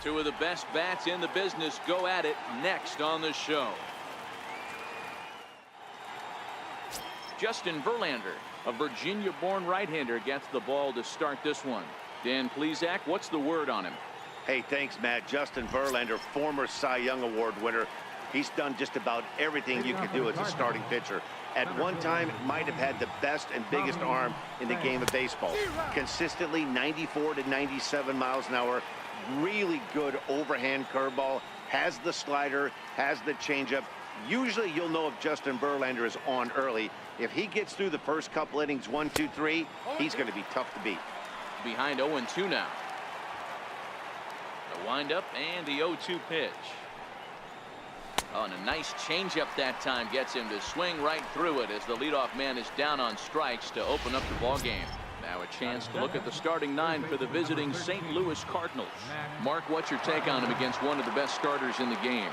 Two of the best bats in the business go at it next on the show. Justin Verlander, a Virginia-born right-hander, gets the ball to start this one. Dan Plesac, what's the word on him? Hey, thanks, Matt. Justin Verlander, former Cy Young Award winner. He's done just about everything you could do as a starting pitcher. At one time, might have had the best and biggest arm in the game of baseball. Consistently 94 to 97 miles an hour. Really good overhand curveball. Has the slider, has the changeup. Usually you'll know if Justin Verlander is on early. If he gets through the first couple innings, 1, 2, 3, he's going to be tough to beat. Behind 0-2 now. The windup and the 0-2 pitch. Oh, and a nice changeup that time gets him to swing right through it as the leadoff man is down on strikes to open up the ball game. Now a chance to look at the starting nine for the visiting St. Louis Cardinals. Mark, what's your take on him against one of the best starters in the game?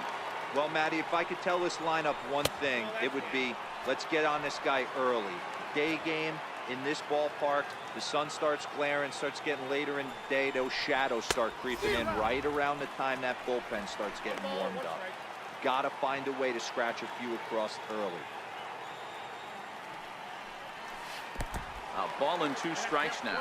Well, Matty, if I could tell this lineup one thing, it would be let's get on this guy early. Day game in this ballpark, the sun starts glaring, starts getting later in the day, those shadows start creeping in right around the time that bullpen starts getting warmed up. Got to find a way to scratch a few across early. A ball and 2 strikes now.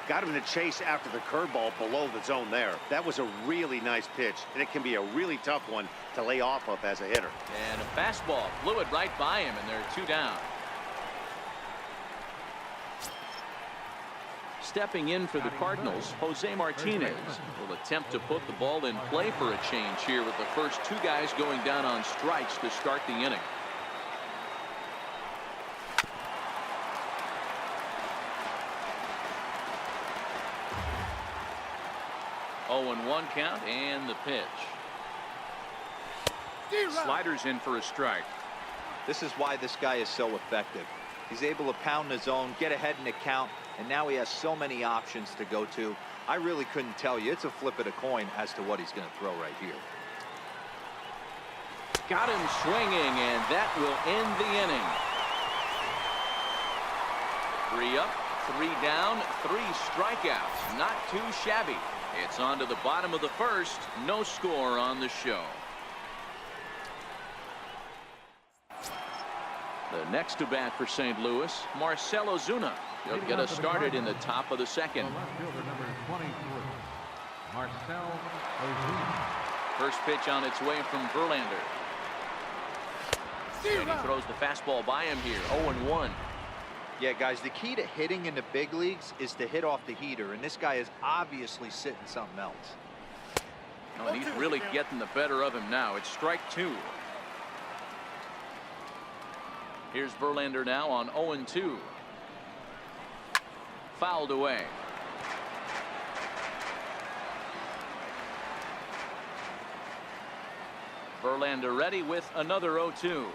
Got him to chase after the curveball below the zone there. That was a really nice pitch, and it can be a really tough one to lay off of as a hitter. And a fastball flew it right by him, and there are 2 down. Stepping in for the Cardinals, Jose Martinez will attempt to put the ball in play for a change here with the first 2 guys going down on strikes to start the inning. Oh, and 1 count and the pitch. Sliders in for a strike. This is why this guy is so effective. He's able to pound the zone, get ahead in the count, and now he has so many options to go to. I really couldn't tell you. It's a flip of the coin as to what he's going to throw right here. Got him swinging, and that will end the inning. 3 up, 3 down, 3 strikeouts. Not too shabby. It's on to the bottom of the first. No score on the show. The next to bat for St. Louis, Marcell Ozuna. He'll get us started in the top of the second. First pitch on its way from Verlander. And he throws the fastball by him here. 0-1. Yeah, guys, the key to hitting in the big leagues is to hit off the heater, and this guy is obviously sitting something else. Oh, and he's really getting the better of him now. It's strike 2. Here's Verlander now on 0-2. Fouled away. Verlander ready with another 0-2.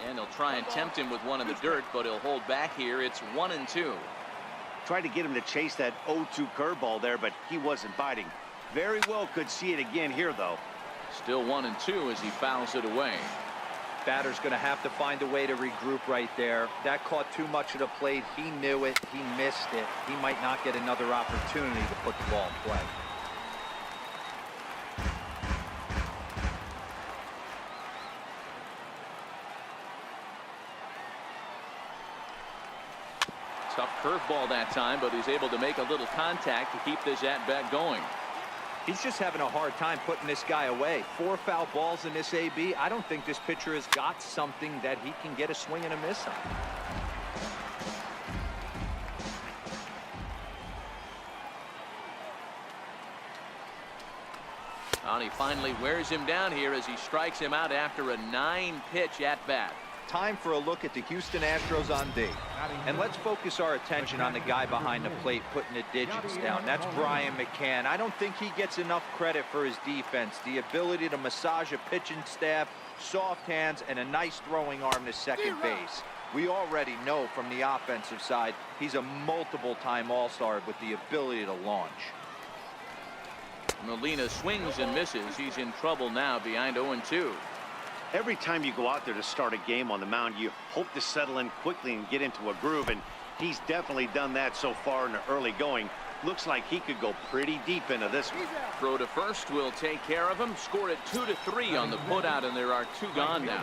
And he'll try and tempt him with one in the dirt, but he'll hold back here. It's 1-2. Tried to get him to chase that 0-2 curveball there, but he wasn't biting. Very well could see it again here, though. Still 1-2 as he fouls it away. Batter's going to have to find a way to regroup right there. That caught too much of the plate. He knew it. He missed it. He might not get another opportunity to put the ball in play. Tough curveball that time, but he's able to make a little contact to keep this at-bat going. He's just having a hard time putting this guy away. 4 foul balls in this AB. I don't think this pitcher has got something that he can get a swing and a miss on. And he finally wears him down here as he strikes him out after a 9-pitch at-bat. Time for a look at the Houston Astros on D. And let's focus our attention on the guy behind the plate putting the digits down. That's Brian McCann. I don't think he gets enough credit for his defense. The ability to massage a pitching staff, soft hands, and a nice throwing arm to second base. We already know from the offensive side he's a multiple-time All-Star with the ability to launch. Molina swings and misses. He's in trouble now behind 0-2. Every time you go out there to start a game on the mound, you hope to settle in quickly and get into a groove, and he's definitely done that so far in the early going. Looks like he could go pretty deep into this one. Throw to first will take care of him. Scored it 2-3 on the putout, and there are 2 gone now.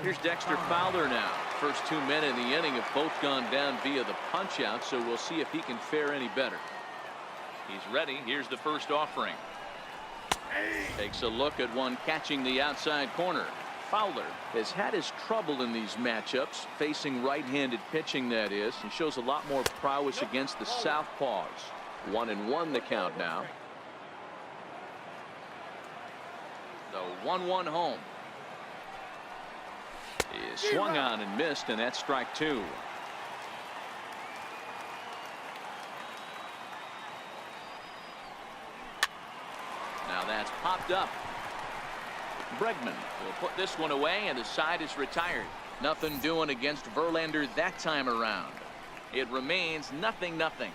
Here's Dexter Fowler now. First 2 men in the inning have both gone down via the punch out, so we'll see if he can fare any better. He's ready. Here's the first offering. Takes a look at one catching the outside corner. Fowler has had his trouble in these matchups, facing right-handed pitching, that is, and shows a lot more prowess against the southpaws. 1-1 the count now. The 1-1 home. Is swung on and missed, and that's strike 2. Now that's popped up. Bregman will put this one away, and the side is retired. Nothing doing against Verlander that time around. It remains 0-0.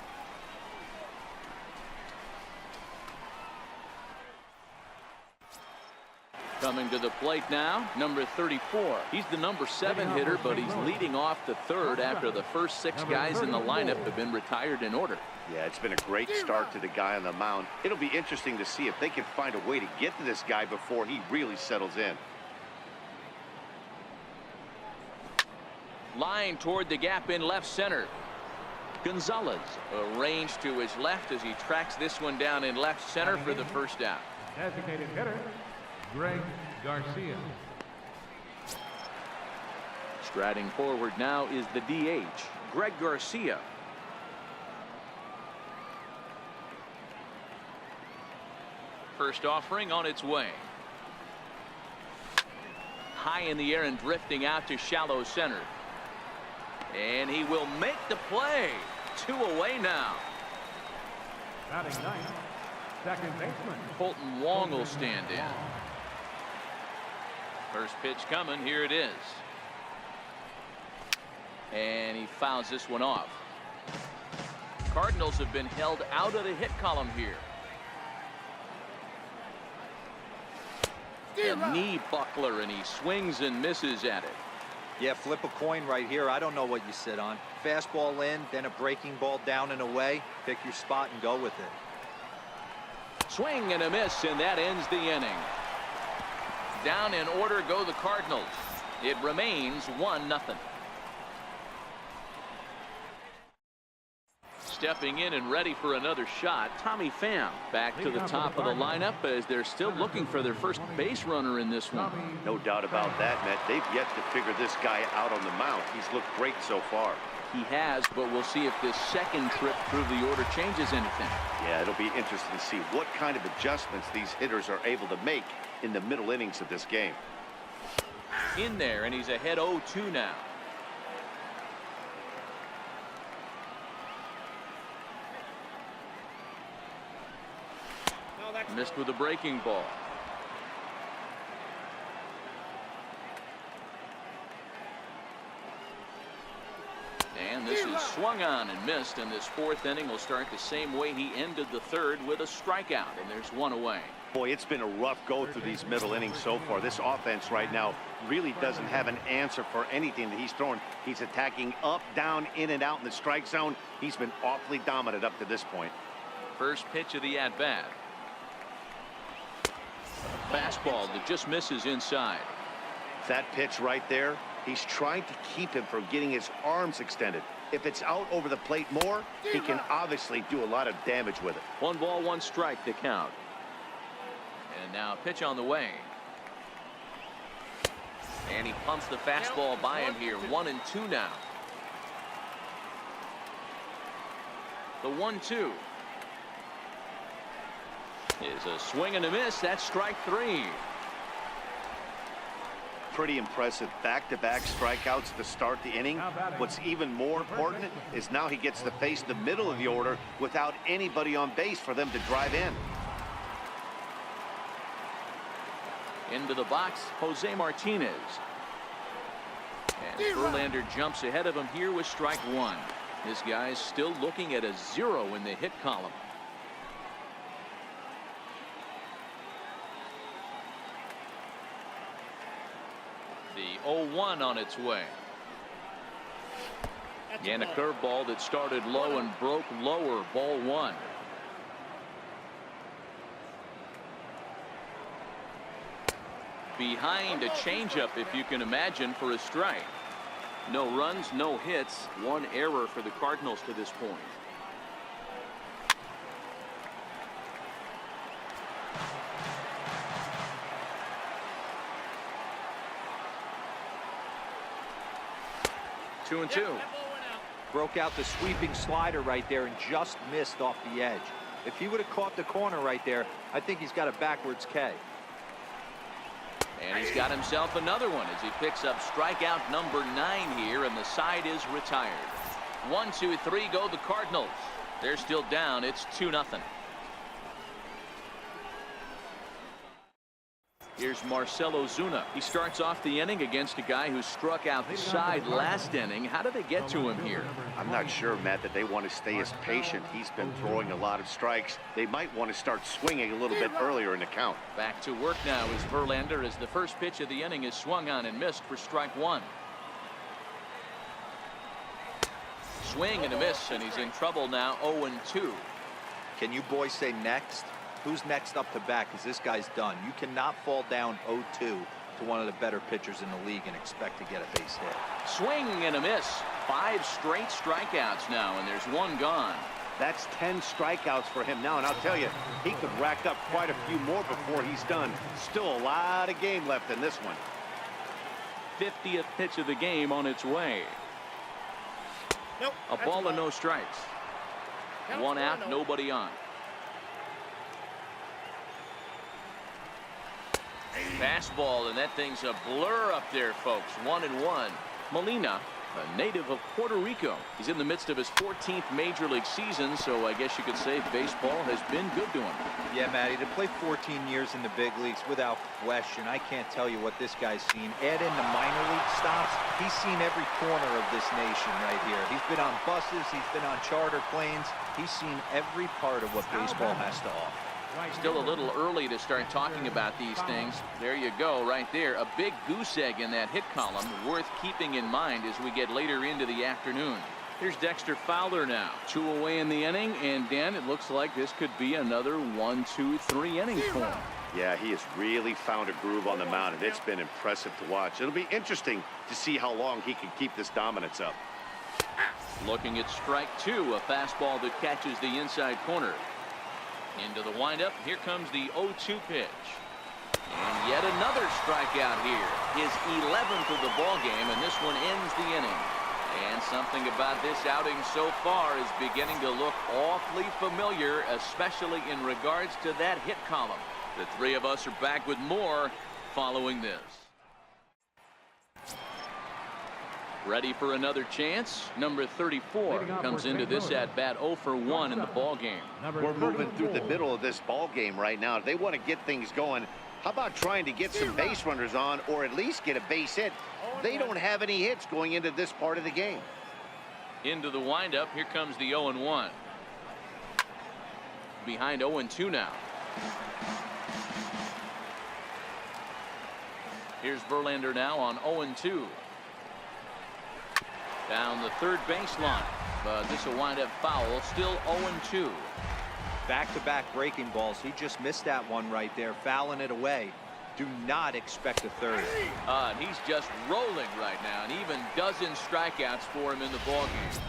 Coming to the plate now, number 34. He's the number 7 hitter, but he's leading off the third after the first 6 guys in the lineup have been retired in order. Yeah, it's been a great start to the guy on the mound. It'll be interesting to see if they can find a way to get to this guy before he really settles in. Line toward the gap in left center. Gonzalez arranged to his left as he tracks this one down in left center for the first out. Designated hitter, Greg Garcia. Striding forward now is the DH, Greg Garcia. First offering on its way. High in the air and drifting out to shallow center. And he will make the play. 2 away now. Batting ninth, second baseman Colton Wong will stand in. First pitch coming. Here it is. And he fouls this one off. Cardinals have been held out of the hit column here. A knee buckler, and he swings and misses at it. Yeah, flip a coin right here. I don't know what you sit on. Fastball in, then a breaking ball down and away. Pick your spot and go with it. Swing and a miss, and that ends the inning. Down in order go the Cardinals. It remains 1-0. Stepping in and ready for another shot, Tommy Pham back to the top of the lineup as they're still looking for their first base runner in this one. No doubt about that, Matt. They've yet to figure this guy out on the mound. He's looked great so far. He has, but we'll see if this second trip through the order changes anything. Yeah, it'll be interesting to see what kind of adjustments these hitters are able to make in the middle innings of this game. In there, and he's ahead 0-2 now. Missed with a breaking ball. And this is swung on and missed, and this 4th inning will start the same way he ended the 3rd, with a strikeout, and there's 1 away. Boy, it's been a rough go through these middle innings so far. This offense right now really doesn't have an answer for anything that he's throwing. He's attacking up, down, in and out in the strike zone. He's been awfully dominant up to this point. First pitch of the at-bat. Fastball that just misses inside. That pitch right there, he's trying to keep him from getting his arms extended. If it's out over the plate more, he can obviously do a lot of damage with it. 1 ball, 1 strike to count. And now a pitch on the way. And he pumps the fastball by him here. 1-2 now. The 1-2. Is a swing and a miss. That's strike 3. Pretty impressive back-to-back strikeouts to start the inning. What's even more important is now he gets to face the middle of the order without anybody on base for them to drive in. Into the box, Jose Martinez. And Verlander jumps ahead of him here with strike 1. This guy's still looking at a 0 in the hit column. The 0-1 on its way. And a curveball that started low and broke lower. Ball one. Behind a changeup, if you can imagine, for a strike. No runs, no hits, one error for the Cardinals to this point. Two and two. Broke out the sweeping slider right there and just missed off the edge. If he would have caught the corner right there, I think he's got a backwards K. And he's got himself another one as he picks up strikeout number 9 here, and the side is retired. 1, 2, 3 go the Cardinals. They're still down. It's 2-0. Here's Marcell Ozuna. He starts off the inning against a guy who struck out the side last inning. How did they get to him here? I'm not sure, Matt, that they want to stay as patient. He's been throwing a lot of strikes. They might want to start swinging a little bit earlier in the count. Back to work now is Verlander as the first pitch of the inning is swung on and missed for strike one. Swing and a miss, and he's in trouble now. 0-2. Can you boys say next? Who's next up to bat? Because this guy's done. You cannot fall down 0-2 to one of the better pitchers in the league and expect to get a base hit. Swing and a miss. 5 straight strikeouts now, and there's one gone. That's 10 strikeouts for him now, and I'll tell you, he could rack up quite a few more before he's done. Still a lot of game left in this one. 50th pitch of the game on its way. Nope, a ball and no strikes. One out, nobody on. Fastball, and that thing's a blur up there, folks. 1-1. Molina, a native of Puerto Rico. He's in the midst of his 14th major league season, so I guess you could say baseball has been good to him. Yeah, Matty, to play 14 years in the big leagues, without question, I can't tell you what this guy's seen. Add in the minor league stops, he's seen every corner of this nation right here. He's been on buses, he's been on charter planes. He's seen every part of what baseball has to offer. Still a little early to start talking about these things. There you go, right there. A big goose egg in that hit column, worth keeping in mind as we get later into the afternoon. Here's Dexter Fowler now. 2 away in the inning, and Dan, it looks like this could be another 1, 2, 3 innings for him. Yeah, he has really found a groove on the mound, and it's been impressive to watch. It'll be interesting to see how long he can keep this dominance up. Looking at strike 2, a fastball that catches the inside corner. Into the windup. Here comes the 0-2 pitch. And yet another strikeout here. His 11th of the ball game, and this one ends the inning. And something about this outing so far is beginning to look awfully familiar, especially in regards to that hit column. The three of us are back with more following this. Ready for another chance? Number 34 comes into this at bat 0 for 1 in the ball game. We're moving through the middle of this ball game right now. If they want to get things going, how about trying to get some base runners on, or at least get a base hit? They don't have any hits going into this part of the game. Into the windup. Here comes the 0-1. Behind 0-2 now. Here's Verlander now on 0-2. Down the third baseline, but this will wind up foul. Still 0-2. Back-to-back breaking balls. He just missed that one right there, fouling it away. Do not expect a third. And he's just rolling right now, and even dozen strikeouts for him in the ballgame.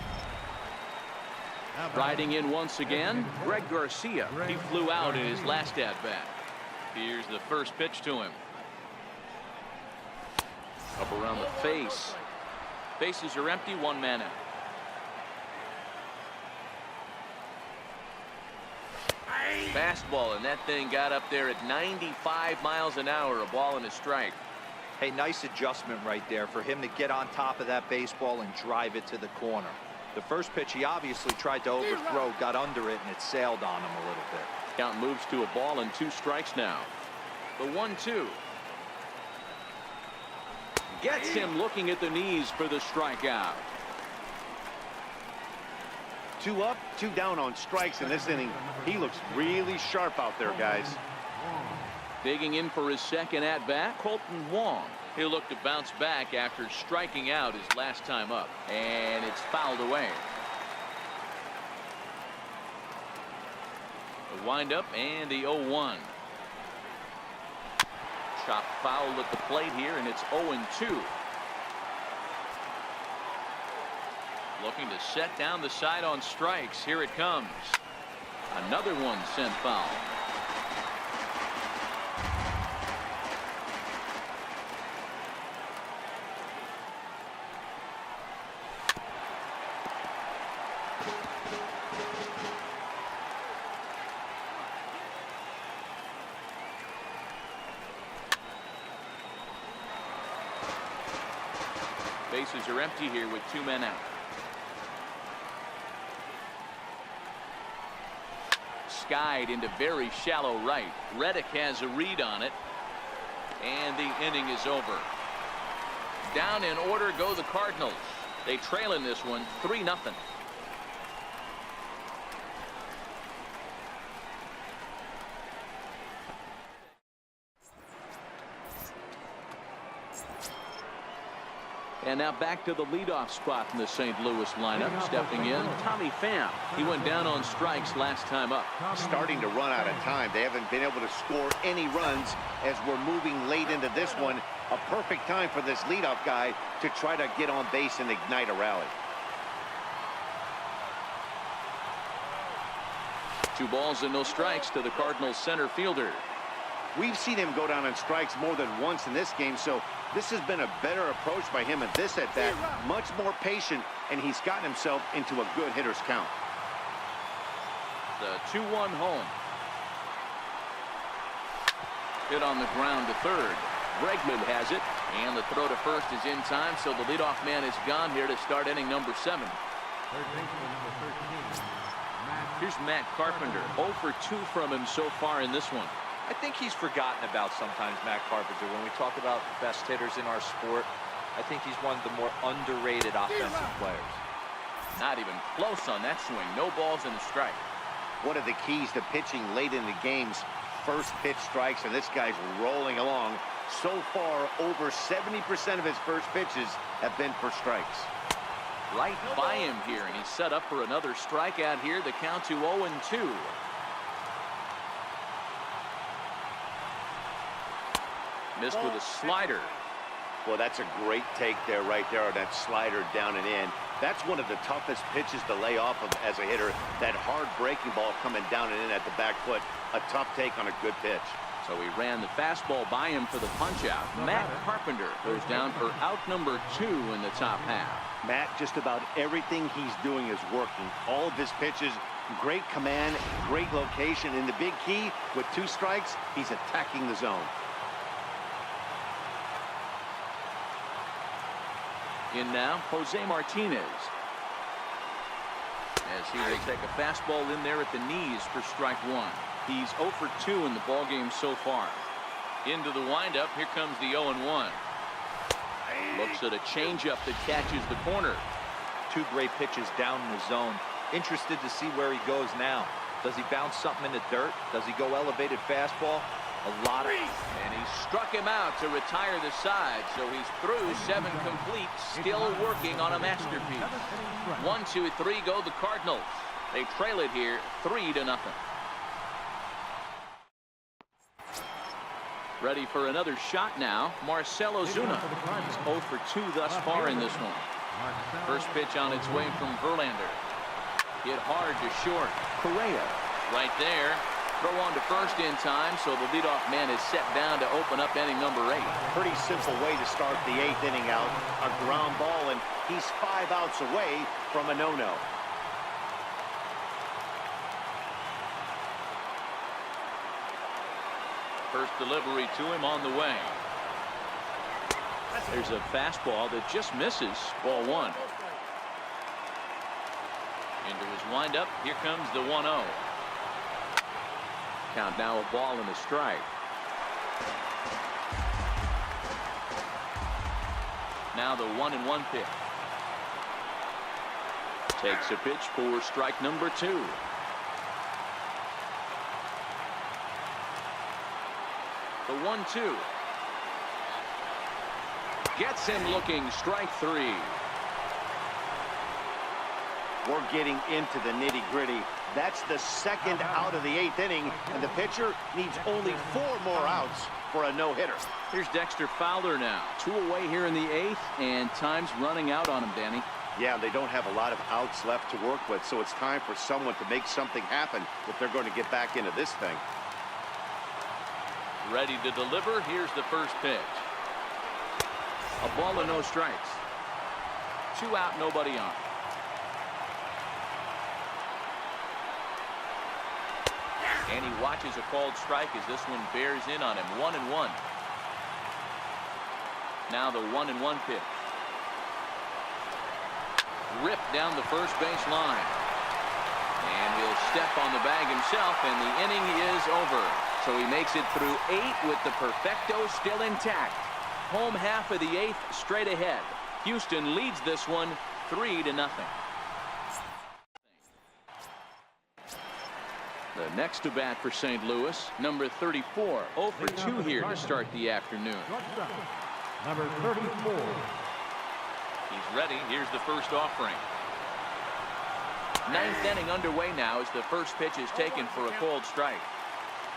Riding in once again, Greg Garcia. He flew out in his last at-bat. Here's the first pitch to him. Up around the face. Bases are empty, 1 man out. Fastball, and that thing got up there at 95 miles an hour, a ball and a strike. Hey, nice adjustment right there for him to get on top of that baseball and drive it to the corner. The first pitch he obviously tried to overthrow, got under it, and it sailed on him a little bit. Count moves to a ball and 2 strikes now. The 1-2. Gets him looking at the knees for the strikeout. 2 up, 2 down on strikes in this inning. He looks really sharp out there, guys. Digging in for his second at-bat, Colton Wong. He'll look to bounce back after striking out his last time up, and it's fouled away. The windup and the 0-1. Chop foul at the plate here, and it's 0-2. Looking to set down the side on strikes. Here it comes. Another one sent foul. Bases are empty here with 2 men out. Skied into very shallow right. Reddick has a read on it, and the inning is over. Down in order go the Cardinals. They trail in this one 3-0. And now back to the leadoff spot in the St. Louis lineup. Stepping in, Tommy Pham. He went down on strikes last time up. Starting to run out of time. They haven't been able to score any runs as we're moving late into this one. A perfect time for this leadoff guy to try to get on base and ignite a rally. 2 balls and no strikes to the Cardinals center fielder. We've seen him go down on strikes more than once in this game, so this has been a better approach by him at this at-bat. Much more patient, and he's gotten himself into a good hitter's count. The 2-1 home. Hit on the ground to third. Bregman has it, and the throw to first is in time, so the leadoff man is gone here to start inning number 7. Third baseman number 13. Here's Matt Carpenter. 0 for 2 from him so far in this one. I think he's forgotten about sometimes, Matt Carpenter. When we talk about best hitters in our sport, I think he's one of the more underrated offensive players. Not even close on that swing. No balls and a strike. One of the keys to pitching late in the game's first pitch strikes, and this guy's rolling along. So far, over 70% of his first pitches have been for strikes. Right by him here, and he's set up for another strikeout here. The count to 0-2. Missed with a slider. Well, that's a great take there, right there, on that slider down and in. That's one of the toughest pitches to lay off of as a hitter. That hard breaking ball coming down and in at the back foot. A tough take on a good pitch. So he ran the fastball by him for the punch out. Matt Carpenter goes down for out number 2 in the top half. Matt, just about everything he's doing is working. All of his pitches, great command, great location. And the big key, with 2 strikes, he's attacking the zone. In now, Jose Martinez. As he will take a fastball in there at the knees for strike 1. He's 0 for 2 in the ballgame so far. Into the windup, here comes the 0-1. Looks at a changeup that catches the corner. 2 great pitches down in the zone. Interested to see where he goes now. Does he bounce something in the dirt? Does he go elevated fastball? A lot of... And he struck him out to retire the side, so he's through 7 complete, still working on a masterpiece. 1, 2, 3 go the Cardinals. They trail it here 3-0. Ready for another shot now, Marcell Ozuna. He's 0 for 2 thus far in this one. First pitch on its way from Verlander. Hit hard to short. Correa right there. Throw on to first in time, so the leadoff man is set down to open up inning number 8. Pretty simple way to start the 8th inning out. A ground ball, and he's 5 outs away from a no-no. First delivery to him on the way. There's a fastball that just misses. Ball 1. Into his windup. Here comes the 1-0. Count now a ball and a strike. Now the 1-1 pitch. Takes a pitch for strike number 2. The 1-2. Gets him looking, strike three. We're getting into the nitty-gritty. That's the second out of the 8th inning, and the pitcher needs only 4 more outs for a no-hitter. Here's Dexter Fowler now. 2 away here in the 8th, and time's running out on him, Danny. Yeah, they don't have a lot of outs left to work with, so it's time for someone to make something happen if they're going to get back into this thing. Ready to deliver. Here's the first pitch. A ball and no strikes. 2 out, nobody on. And he watches a called strike as this one bears in on him. 1-1. Now the 1-1 pitch. Ripped down the first base line. And he'll step on the bag himself, and the inning is over. So he makes it through 8 with the perfecto still intact. Home half of the 8th straight ahead. Houston leads this one 3-0. The next to bat for St. Louis, number 34. 0 for 2 here to start the afternoon. Number 34. He's ready. Here's the first offering. 9th inning underway now as the first pitch is taken for a called strike.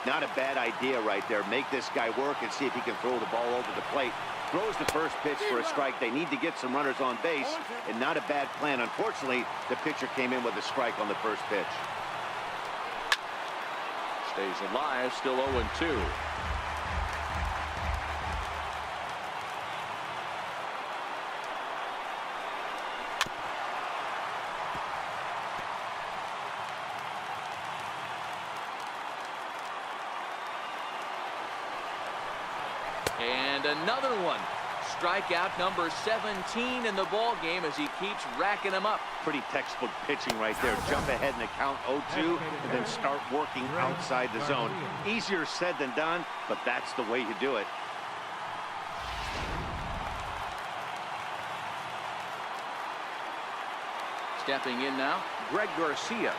Not a bad idea right there. Make this guy work and see if he can throw the ball over the plate. Throws the first pitch for a strike. They need to get some runners on base, and not a bad plan. Unfortunately, the pitcher came in with a strike on the first pitch. Stays alive, still 0-2. And another one. Strikeout number 17 in the ball game as he keeps racking them up. Pretty textbook pitching right there. Jump ahead in the count 0-2 and then start working outside the zone. Easier said than done, but that's the way you do it. Stepping in now, Greg Garcia.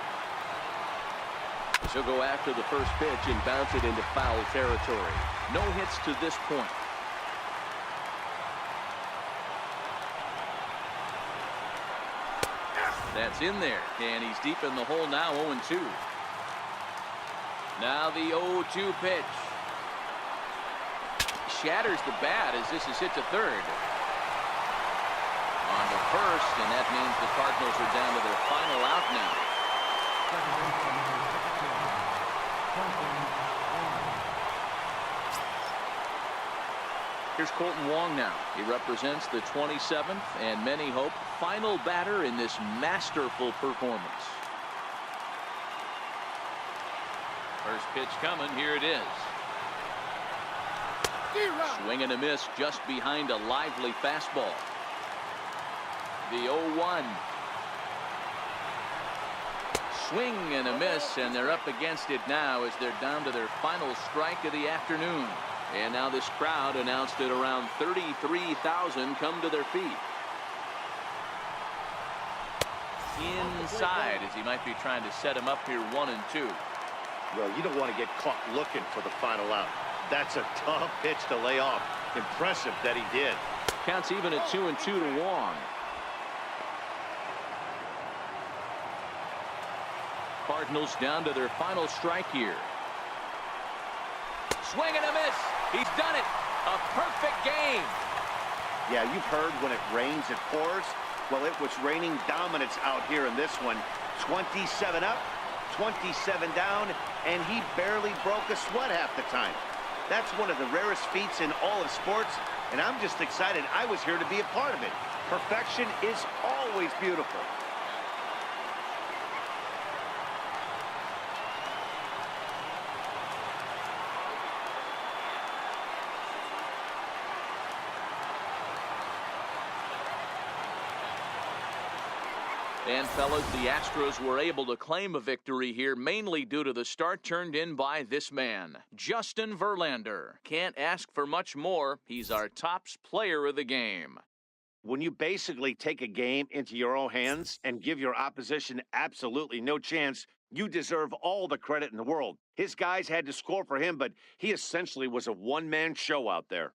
She'll go after the first pitch and bounce it into foul territory. No hits to this point. That's in there, and he's deep in the hole now, 0-2. Now the 0-2 pitch. Shatters the bat as this is hit to third. On to first, and that means the Cardinals are down to their final out now. Here's Colton Wong now. He represents the 27th and many hope final batter in this masterful performance. First pitch coming. Here it is. Swing and a miss just behind a lively fastball. The 0-1. Swing and a miss, and they're up against it now as they're down to their final strike of the afternoon. And now this crowd announced that around 33,000 come to their feet. Inside as he might be trying to set him up here 1-2. Well, you don't want to get caught looking for the final out. That's a tough pitch to lay off. Impressive that he did. Counts even at 2-2 to Wong. Cardinals down to their final strike here. Swing and a miss. He's done it. A perfect game. Yeah, you've heard when it rains, it pours. Well, it was raining dominance out here in this one. 27 up, 27 down, and he barely broke a sweat half the time. That's one of the rarest feats in all of sports, and I'm just excited I was here to be a part of it. Perfection is always beautiful. And fellas, the Astros were able to claim a victory here mainly due to the start turned in by this man, Justin Verlander. Can't ask for much more. He's our tops player of the game. When you basically take a game into your own hands and give your opposition absolutely no chance, you deserve all the credit in the world. His guys had to score for him, but he essentially was a one-man show out there.